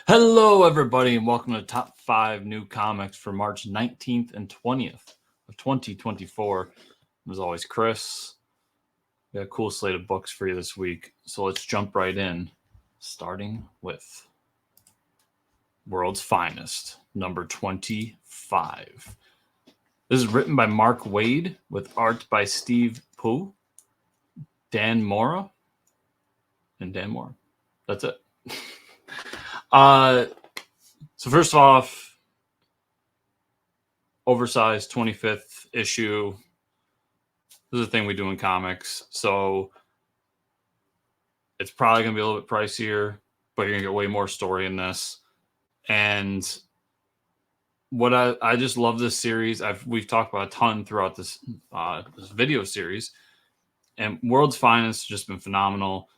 Hello, everybody, and welcome to the top 5 new comics for March 19th and 20th of 2024. As always, Chris, we got a cool slate of books for you this week, so let's jump right in, starting with World's Finest, number 25. This is written by Mark Waid with art by Steve Pugh, Dan Mora, and Dan Mora. That's it. So first off, oversized 25th issue. This is a thing we do in comics, so it's probably going to be a little bit pricier, but you're going to get way more story in this. And what I just love this series. We've talked about a ton throughout this video series, and World's Finest has just been phenomenal.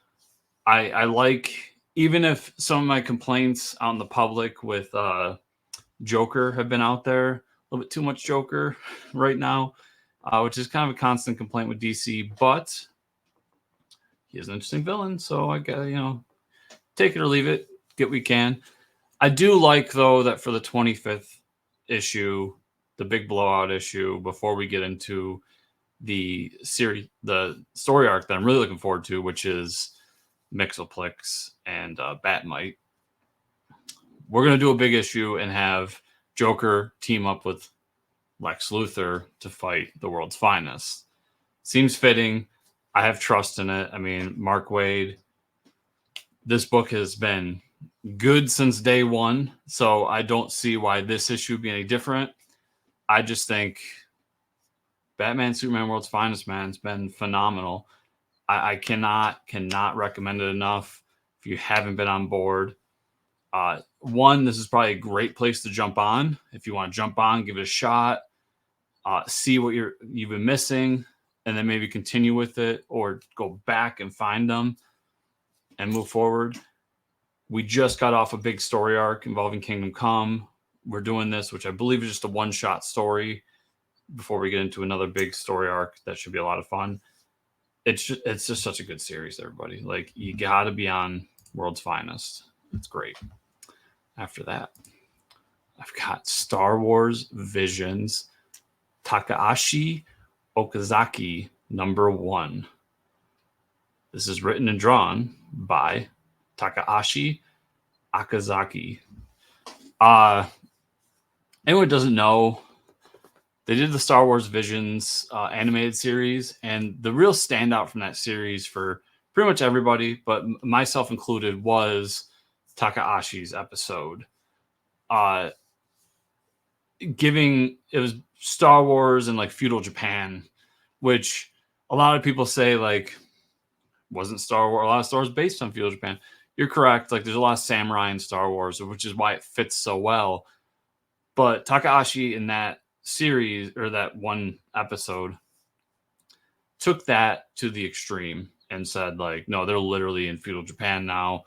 I like, even if some of my complaints out in the public with Joker have been out there, a little bit too much Joker right now, which is kind of a constant complaint with DC, but he is an interesting villain, so I gotta, take it or leave it, get what we can. I do like, though, that for the 25th issue, the big blowout issue, before we get into the series, the story arc that I'm really looking forward to, which is Mxyzptlk and Batmite. We're going to do a big issue and have Joker team up with Lex Luthor to fight the World's Finest. Seems fitting. I have trust in it. I mean, Mark Waid, this book has been good since day one, so I don't see why this issue would be any different. I just think Batman, Superman, World's Finest, man, it's been phenomenal. I cannot recommend it enough if you haven't been on board. One, this is probably a great place to jump on. If you want to jump on, give it a shot, see what you've been missing, and then maybe continue with it or go back and find them and move forward. We just got off a big story arc involving Kingdom Come. We're doing this, which I believe is just a one-shot story, before we get into another big story arc that should be a lot of fun. It's just such a good series, everybody. Like, you got to be on World's Finest. It's great. After that, I've got Star Wars Visions-Takashi Okazaki #1. This is written and drawn by Takashi Okazaki. Anyone who doesn't know, they did the Star Wars Visions animated series, and the real standout from that series for pretty much everybody, but myself included, was Takahashi's episode. It was Star Wars and like feudal Japan, which a lot of people say like wasn't Star Wars. A lot of Star Wars based on feudal Japan. You're correct. Like, there's a lot of samurai in Star Wars, which is why it fits so well. But Takahashi in that series, or that one episode, took that to the extreme and said, like, no, they're literally in feudal Japan now.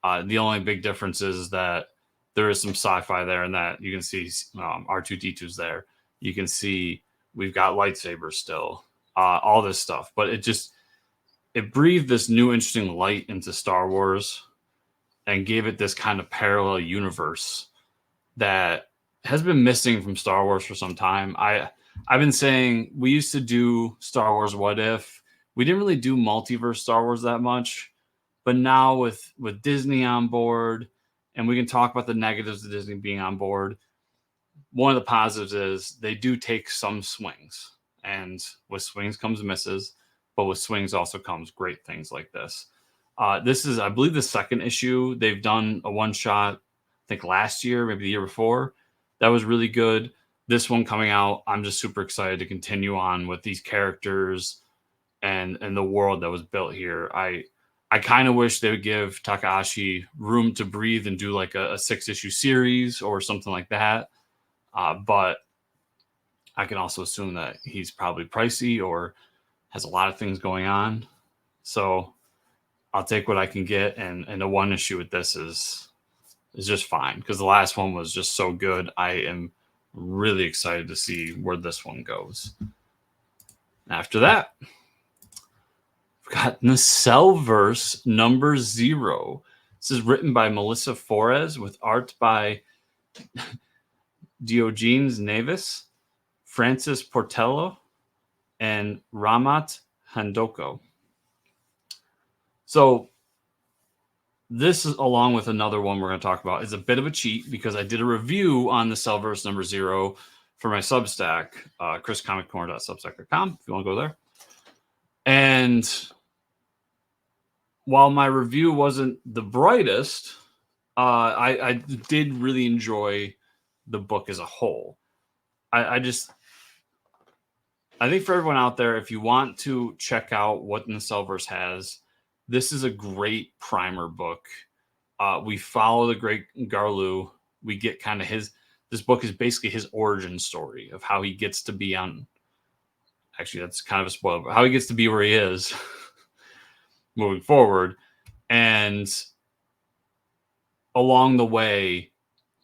The only big difference is that there is some sci-fi there, and that you can see R2-D2's there. You can see we've got lightsabers still, all this stuff. But it breathed this new interesting light into Star Wars and gave it this kind of parallel universe that has been missing from Star Wars for some time. I've been saying we used to do Star Wars What If. We didn't really do multiverse Star Wars that much, but now with Disney on board, and we can talk about the negatives of Disney being on board, one of the positives is they do take some swings, and with swings comes misses, but with swings also comes great things like this. This is, I believe, the second issue. They've done a one-shot, I think last year, maybe the year before. That was really good. This one coming out, I'm just super excited to continue on with these characters and the world that was built here. I kind of wish they would give Takahashi room to breathe and do like a 6-issue series or something like that. But I can also assume that he's probably pricey or has a lot of things going on. So I'll take what I can get, and the one issue with this is just fine, because the last one was just so good. I am really excited to see where this one goes. After that, we've got NacelleVerse #0. This is written by Melissa Flores with art by Diogenes Neves, Francis Portela, and Rhamat Handoko. So this is, along with another one we're going to talk about, is a bit of a cheat because I did a review on the NacelleVerse number 0 for my Substack, chriscomicorner.substack.com, if you want to go there. And while my review wasn't the brightest, I did really enjoy the book as a whole. I think for everyone out there, if you want to check out what NacelleVerse has, this is a great primer book. We follow the great Garlu. We get kind of this book is basically his origin story of how he gets to be on. Actually, that's kind of a spoiler, but how he gets to be where he is moving forward. And along the way,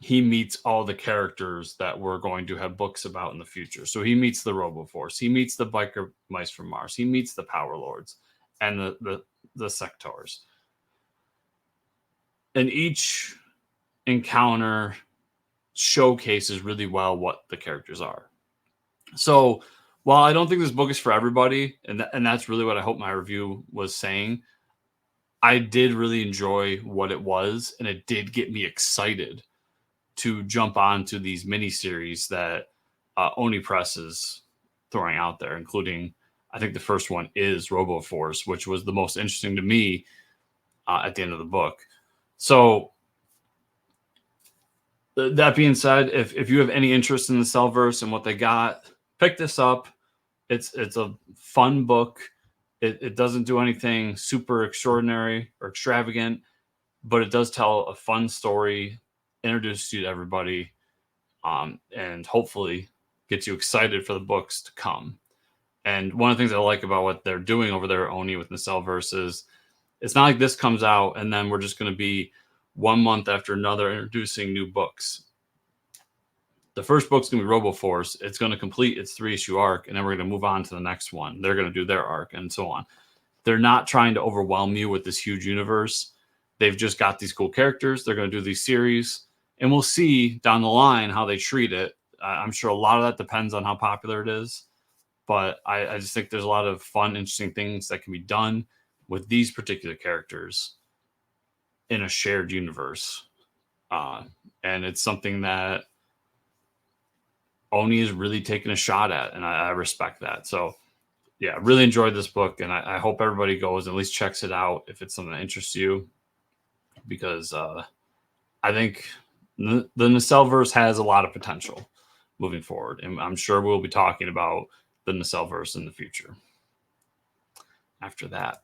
he meets all the characters that we're going to have books about in the future. So he meets the Roboforce, he meets the biker mice from Mars, he meets the Power Lords and the Sectors. And each encounter showcases really well what the characters are. So while I don't think this book is for everybody, and that's really what I hope my review was saying, I did really enjoy what it was, and it did get me excited to jump onto these miniseries that Oni Press is throwing out there, including, I think the first one is Roboforce, which was the most interesting to me at the end of the book. So that being said, if you have any interest in the NacelleVerse and what they got, pick this up. It's a fun book. It doesn't do anything super extraordinary or extravagant, but it does tell a fun story, introduce you to everybody, and hopefully gets you excited for the books to come. And one of the things I like about what they're doing over there at Oni with NacelleVerse is it's not like this comes out and then we're just going to be 1 month after another introducing new books. The first book's going to be Roboforce. It's going to complete its 3-issue arc, and then we're going to move on to the next one. They're going to do their arc, and so on. They're not trying to overwhelm you with this huge universe. They've just got these cool characters. They're going to do these series, and we'll see down the line how they treat it. I'm sure a lot of that depends on how popular it is, but I just think there's a lot of fun, interesting things that can be done with these particular characters in a shared universe. And it's something that Oni is really taking a shot at, and I respect that. So, yeah, really enjoyed this book, and I hope everybody goes and at least checks it out if it's something that interests you, because I think the NacelleVerse has a lot of potential moving forward, and I'm sure we'll be talking about the NacelleVerse in the future. After that,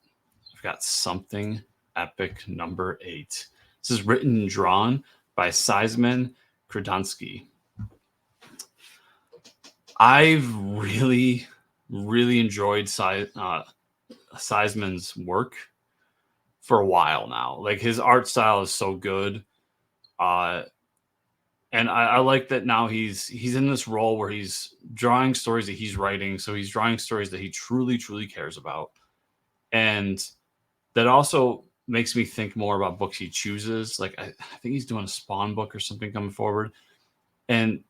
I've got Something Epic number 8. This is written and drawn by Szymon Kudranski. I've really, really enjoyed Szymon's work for a while now. Like, his art style is so good. And I like that now he's in this role where he's drawing stories that he's writing. So he's drawing stories that he truly, truly cares about. And that also makes me think more about books he chooses. Like, I think he's doing a Spawn book or something coming forward. And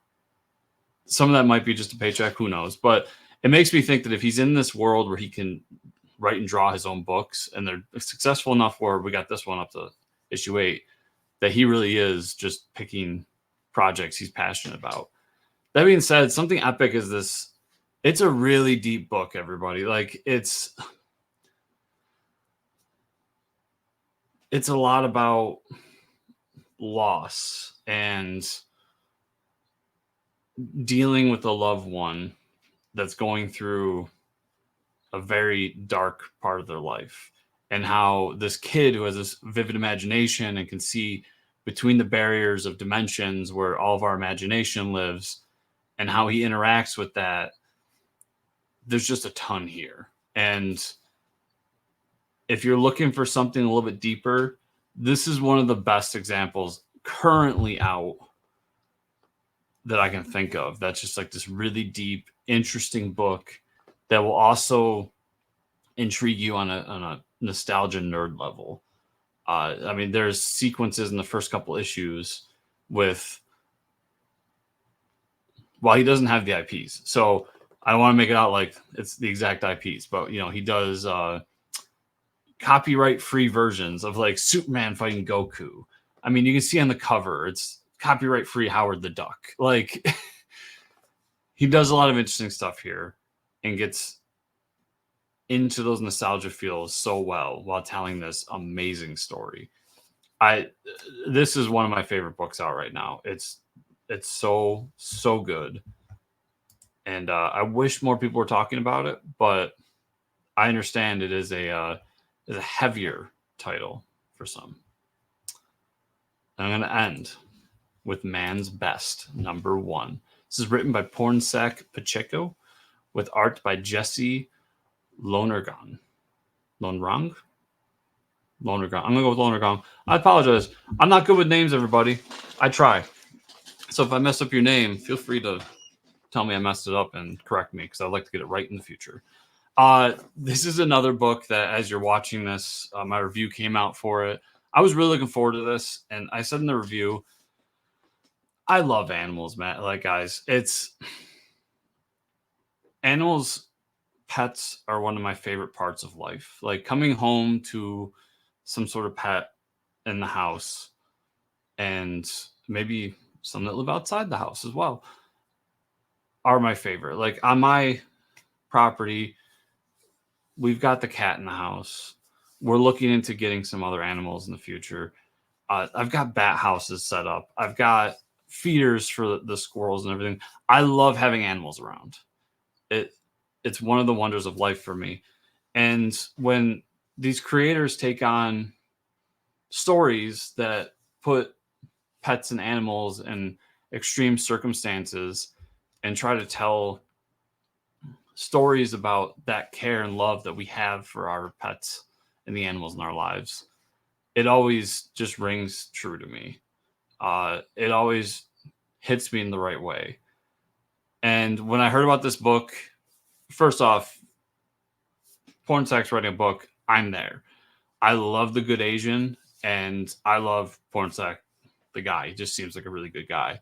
some of that might be just a paycheck, who knows? But it makes me think that if he's in this world where he can write and draw his own books, and they're successful enough where we got this one up to issue 8, that he really is just picking projects he's passionate about. That being said, Something Epic is this. It's a really deep book, everybody. Like, it's a lot about loss and dealing with a loved one that's going through a very dark part of their life, and how this kid who has this vivid imagination and can see between the barriers of dimensions where all of our imagination lives, and how he interacts with that. There's just a ton here. And if you're looking for something a little bit deeper, this is one of the best examples currently out that I can think of. That's just like this really deep, interesting book that will also intrigue you on a nostalgia nerd level. I mean, there's sequences in the first couple issues with, well, he doesn't have the IPs, so I don't want to make it out like it's the exact IPs, but you know, he does copyright free versions of like Superman fighting Goku. I mean, you can see on the cover, it's copyright free Howard the Duck. Like, he does a lot of interesting stuff here and gets into those nostalgia feels so well while telling this amazing story. This is one of my favorite books out right now. It's so good, and I wish more people were talking about it, but I understand it is a heavier title for some. And I'm going to end with Man's Best, #1. This is written by Pornsak Pitchetshote with art by Jesse Lonergan. Lonergan? Lonergan. I'm going to go with Lonergan. I apologize. I'm not good with names, everybody. I try. So if I mess up your name, feel free to tell me I messed it up and correct me, because I'd like to get it right in the future. This is another book that, as you're watching this, my review came out for it. I was really looking forward to this, and I said in the review, I love animals, man. Like, guys, animals, pets are one of my favorite parts of life. Like, coming home to some sort of pet in the house, and maybe some that live outside the house as well, are my favorite. Like, on my property, we've got the cat in the house. We're looking into getting some other animals in the future. I've got bat houses set up. I've got feeders for the squirrels and everything. I love having animals around. It's one of the wonders of life for me. And when these creators take on stories that put pets and animals in extreme circumstances and try to tell stories about that care and love that we have for our pets and the animals in our lives, it always just rings true to me. It always hits me in the right way. And when I heard about this book, first off, Pornsak's writing a book. I'm there. I love The Good Asian, and I love Pornsak, the guy. He just seems like a really good guy.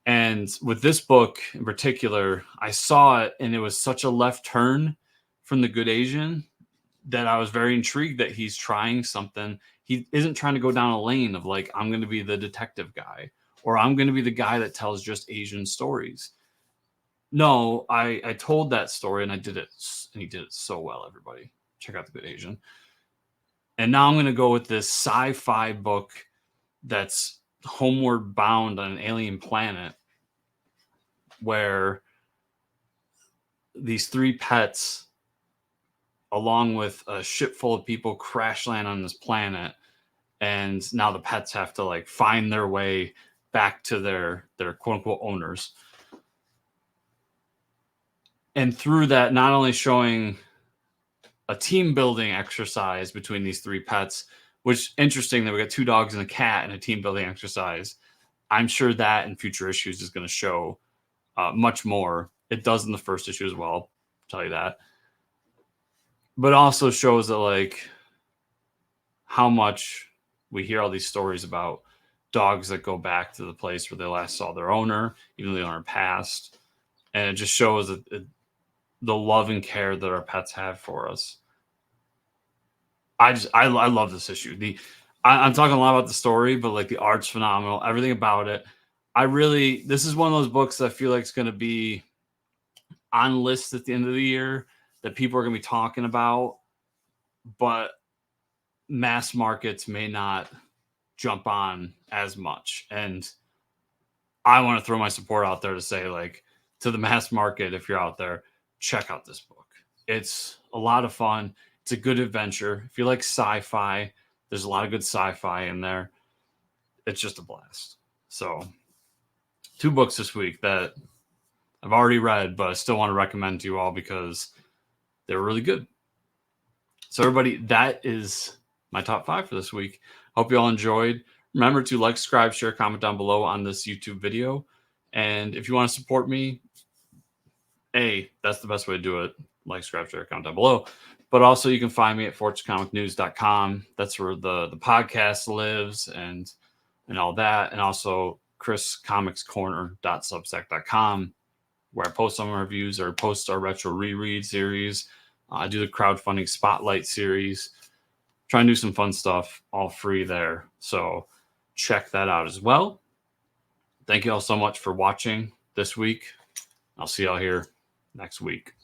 And with this book in particular, I saw it, and it was such a left turn from The Good Asian that I was very intrigued that he's trying something. He isn't trying to go down a lane of like, I'm going to be the detective guy, or I'm going to be the guy that tells just Asian stories. No, I told that story, and I did it, and he did it so well, everybody. Check out The Good Asian. And now I'm going to go with this sci-fi book that's homeward bound on an alien planet where these three pets, along with a ship full of people, crash land on this planet, and now the pets have to like find their way back to their quote unquote owners. And through that, not only showing a team building exercise between these three pets, which interesting that we got 2 dogs and a cat in a team building exercise. I'm sure that in future issues is going to show much more. It does in the first issue as well, I'll tell you that. But also shows that like how much we hear all these stories about dogs that go back to the place where they last saw their owner, even though the owner passed. And it just shows that the love and care that our pets have for us. I love this issue. I'm talking a lot about the story, but like the art's phenomenal, everything about it. This is one of those books that I feel like is going to be on lists at the end of the year that people are going to be talking about, but mass markets may not jump on as much. And I want to throw my support out there to say, like, to the mass market, if you're out there, check out this book. It's a lot of fun. It's a good adventure. If you like sci-fi, there's a lot of good sci-fi in there. It's just a blast. So 2 books this week that I've already read, but I still want to recommend to you all because they're really good. So everybody, that is my top 5 for this week. Hope you all enjoyed. Remember to like, subscribe, share, comment down below on this YouTube video. And if you want to support me, that's the best way to do it. Like, subscribe, share, comment down below. But also you can find me at fortuncomicnews.com. That's where the podcast lives and all that. And also chriscomicscorner.substack.com, where I post some of my reviews or post our retro reread series. I do the crowdfunding spotlight series. Try and do some fun stuff, all free there. So check that out as well. Thank you all so much for watching this week. I'll see y'all here next week.